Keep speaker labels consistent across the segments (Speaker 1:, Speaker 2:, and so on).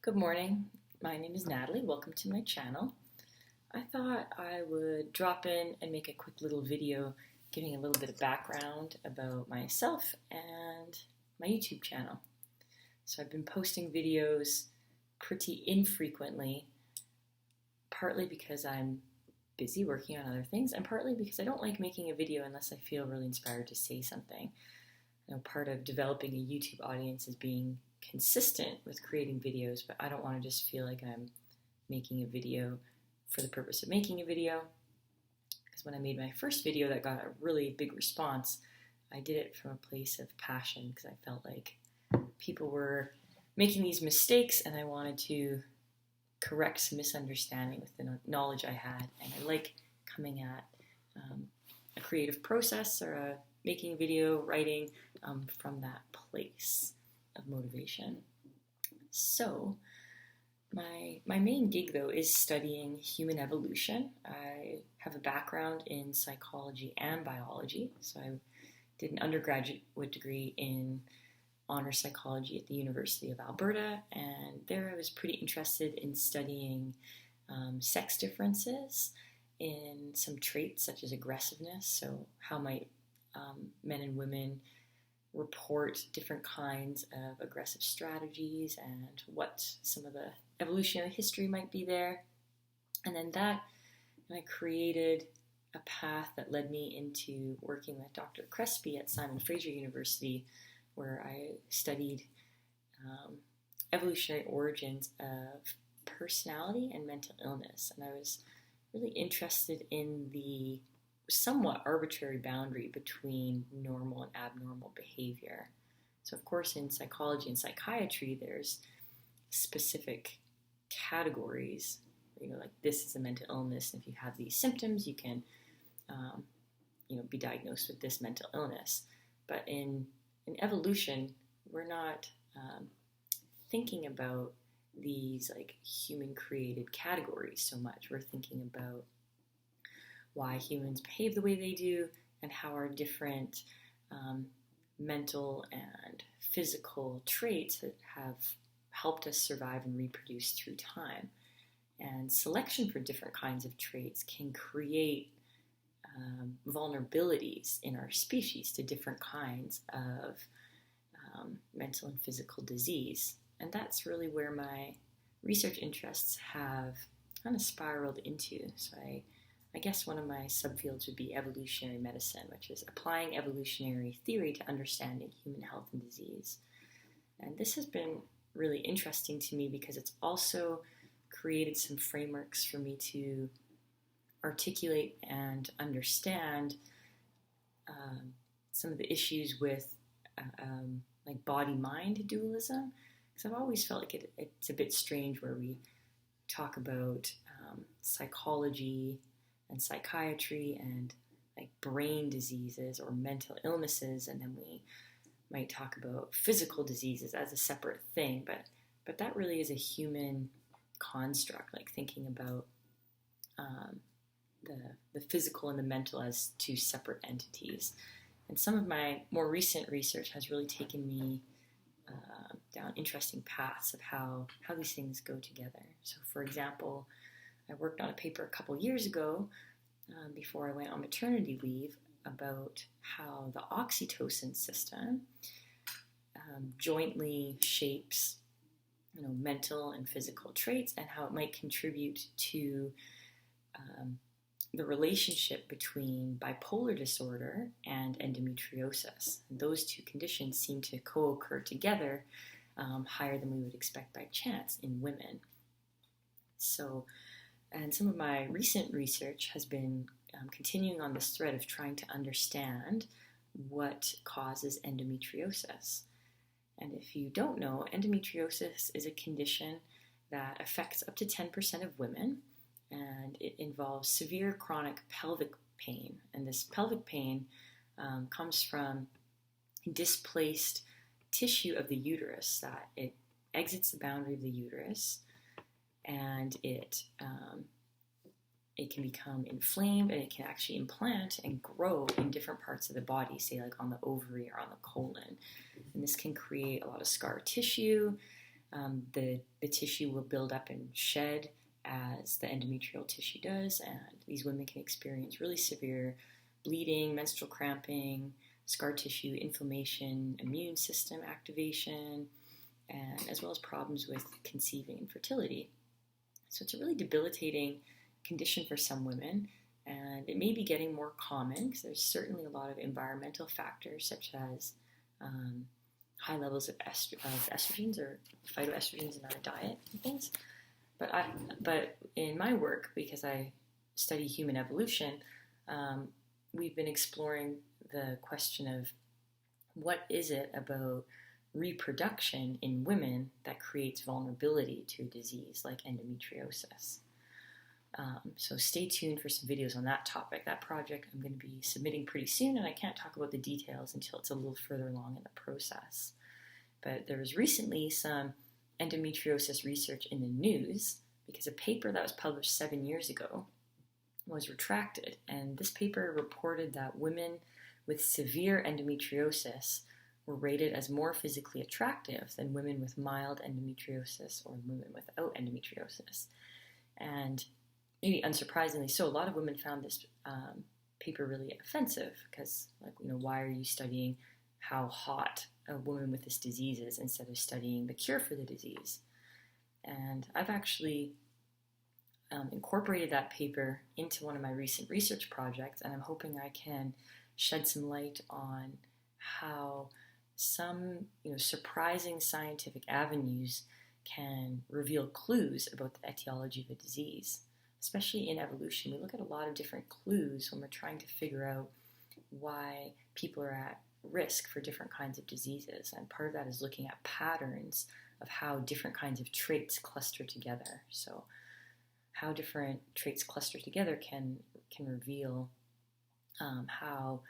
Speaker 1: Good morning. My name is Natalie. Welcome to my channel. I thought I would drop in and make a quick little video giving a little bit of background about myself and my YouTube channel. So I've been posting videos pretty infrequently, partly because I'm busy working on other things and partly because I don't like making a video unless I feel really inspired to say something. Part of developing a YouTube audience is being consistent with creating videos, but I don't want to just feel like I'm making a video for the purpose of making a video. Because when I made my first video that got a really big response, I did it from a place of passion because I felt like people were making these mistakes and I wanted to correct some misunderstanding with the knowledge I had. And I like coming at a creative process or making a video, writing from that place of motivation. So my main gig though is studying human evolution. I have a background in psychology and biology. So I did an undergraduate degree in honors psychology at the University of Alberta, and there I was pretty interested in studying sex differences in some traits such as aggressiveness. So how might men and women report different kinds of aggressive strategies and what some of the evolutionary history might be there. And then I created a path that led me into working with Dr. Crespi at Simon Fraser University, where I studied evolutionary origins of personality and mental illness. And I was really interested in the somewhat arbitrary boundary between normal and abnormal behavior. So of course in psychology and psychiatry there's specific categories, like this is a mental illness, and if you have these symptoms you can be diagnosed with this mental illness. But in evolution we're not thinking about these like human created categories so much. We're thinking about why humans behave the way they do, and how our different mental and physical traits have helped us survive and reproduce through time. And selection for different kinds of traits can create vulnerabilities in our species to different kinds of mental and physical disease. And that's really where my research interests have kind of spiraled into. So I guess one of my subfields would be evolutionary medicine, which is applying evolutionary theory to understanding human health and disease. And this has been really interesting to me because it's also created some frameworks for me to articulate and understand some of the issues with like body-mind dualism. Because I've always felt like it's a bit strange where we talk about psychology and psychiatry and like brain diseases or mental illnesses, and then we might talk about physical diseases as a separate thing, but that really is a human construct, like thinking about the physical and the mental as two separate entities. And some of my more recent research has really taken me down interesting paths of how these things go together. So for example, I worked on a paper a couple years ago before I went on maternity leave about how the oxytocin system jointly shapes mental and physical traits, and how it might contribute to the relationship between bipolar disorder and endometriosis. And those two conditions seem to co-occur together higher than we would expect by chance in women. So, and some of my recent research has been continuing on this thread of trying to understand what causes endometriosis. And if you don't know, endometriosis is a condition that affects up to 10% of women, and it involves severe chronic pelvic pain. And this pelvic pain comes from displaced tissue of the uterus, that it exits the boundary of the uterus, and it can become inflamed, and it can actually implant and grow in different parts of the body, say like on the ovary or on the colon. And this can create a lot of scar tissue, The tissue will build up and shed as the endometrial tissue does, and these women can experience really severe bleeding, menstrual cramping, scar tissue inflammation, immune system activation, and as well as problems with conceiving and fertility. So it's a really debilitating condition for some women, and it may be getting more common because there's certainly a lot of environmental factors such as high levels of estrogens or phytoestrogens in our diet and things. But in my work, because I study human evolution, we've been exploring the question of what is it about reproduction in women that creates vulnerability to a disease like endometriosis. So stay tuned for some videos on that topic. That project I'm going to be submitting pretty soon, and I can't talk about the details until it's a little further along in the process. But there was recently some endometriosis research in the news because a paper that was published 7 years ago was retracted, and this paper reported that women with severe endometriosis were rated as more physically attractive than women with mild endometriosis or women without endometriosis. And maybe unsurprisingly so, a lot of women found this paper really offensive because, why are you studying how hot a woman with this disease is instead of studying the cure for the disease? And I've actually incorporated that paper into one of my recent research projects, and I'm hoping I can shed some light on how some surprising scientific avenues can reveal clues about the etiology of a disease. Especially in evolution, we look at a lot of different clues when we're trying to figure out why people are at risk for different kinds of diseases. And part of that is looking at patterns of how different kinds of traits cluster together. So how different traits cluster together can reveal how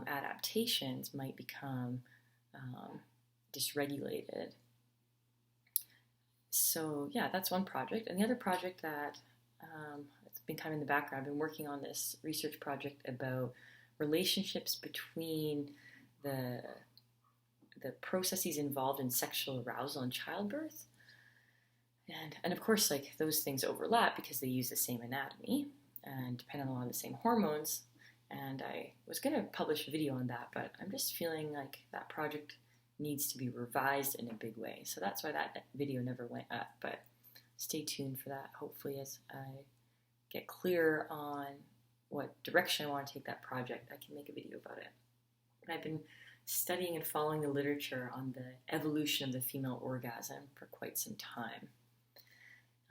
Speaker 1: adaptations might become dysregulated. So yeah, that's one project. And the other project that it's been kind of in the background, I've been working on this research project about relationships between the processes involved in sexual arousal and childbirth. And of course, those things overlap because they use the same anatomy and depend on a lot of the same hormones. And I was going to publish a video on that, but I'm just feeling like that project needs to be revised in a big way. So that's why that video never went up, but stay tuned for that. Hopefully as I get clear on what direction I want to take that project, I can make a video about it. But I've been studying and following the literature on the evolution of the female orgasm for quite some time.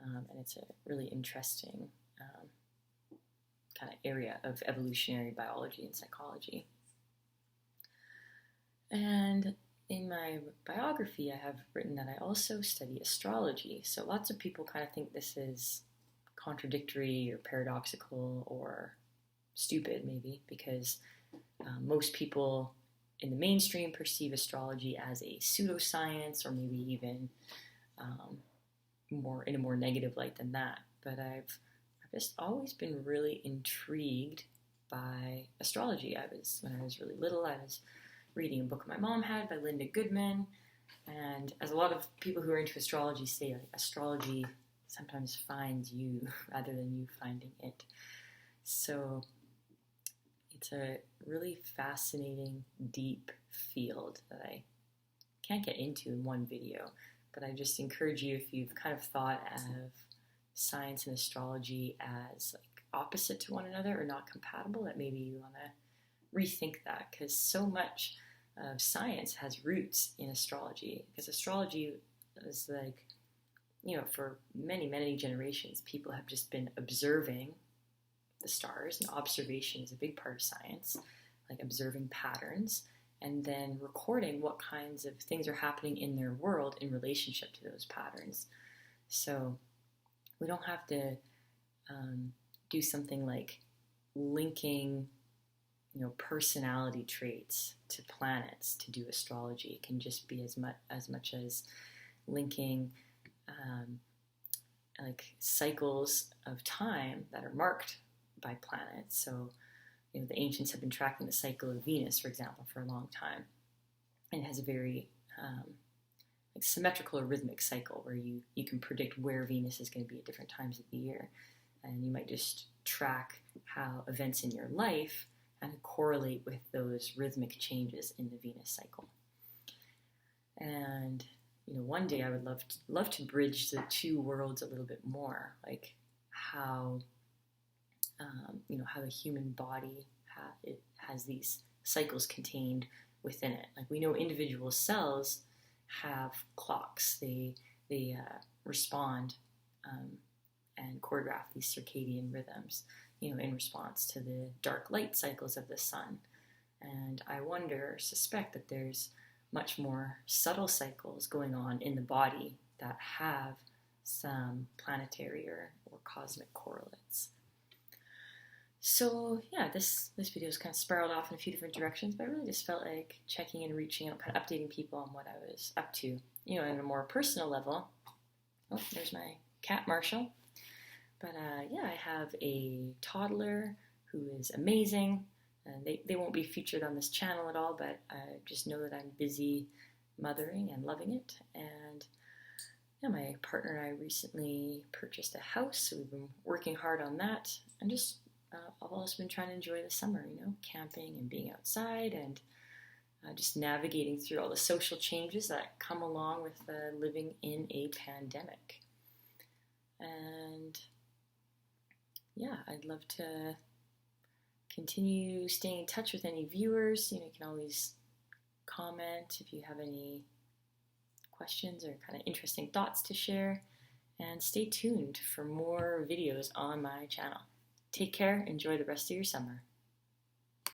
Speaker 1: And it's a really interesting kind of area of evolutionary biology and psychology. And in my biography, I have written that I also study astrology. So lots of people kind of think this is contradictory or paradoxical or stupid, maybe, because most people in the mainstream perceive astrology as a pseudoscience or maybe even in a more negative light than that. But I've just always been really intrigued by astrology. When I was really little, I was reading a book my mom had by Linda Goodman, and as a lot of people who are into astrology say, astrology sometimes finds you rather than you finding it. So it's a really fascinating, deep field that I can't get into in one video, but I just encourage you, if you've kind of thought of science and astrology as opposite to one another or not compatible, that maybe you want to rethink that, because so much of science has roots in astrology, because astrology is for many, many generations, people have just been observing the stars, and observation is a big part of science, observing patterns and then recording what kinds of things are happening in their world in relationship to those patterns. So we don't have to do something like linking personality traits to planets to do astrology. It can just be as much as linking cycles of time that are marked by planets. So the ancients have been tracking the cycle of Venus, for example, for a long time, and it has a very like symmetrical or rhythmic cycle where you can predict where Venus is going to be at different times of the year. And you might just track how events in your life kind of correlate with those rhythmic changes in the Venus cycle. And one day I would love to bridge the two worlds a little bit more, like how how the human body it has these cycles contained within it. Like we know individual cells have clocks; they respond and choreograph these circadian rhythms, in response to the dark light cycles of the sun. And I suspect that there's much more subtle cycles going on in the body that have some planetary or cosmic correlates. So yeah, this video is kind of spiraled off in a few different directions, but I really just felt like checking in, reaching out, kind of updating people on what I was up to, in a more personal level. Oh, there's my cat Marshall. But yeah, I have a toddler who is amazing. And they won't be featured on this channel at all, but I just know that I'm busy mothering and loving it. And my partner and I recently purchased a house, so we've been working hard on that. And just I've also been trying to enjoy the summer, camping and being outside and just navigating through all the social changes that come along with living in a pandemic. And yeah, I'd love to continue staying in touch with any viewers. You can always comment if you have any questions or kind of interesting thoughts to share. And stay tuned for more videos on my channel. Take care. Enjoy the rest of your summer.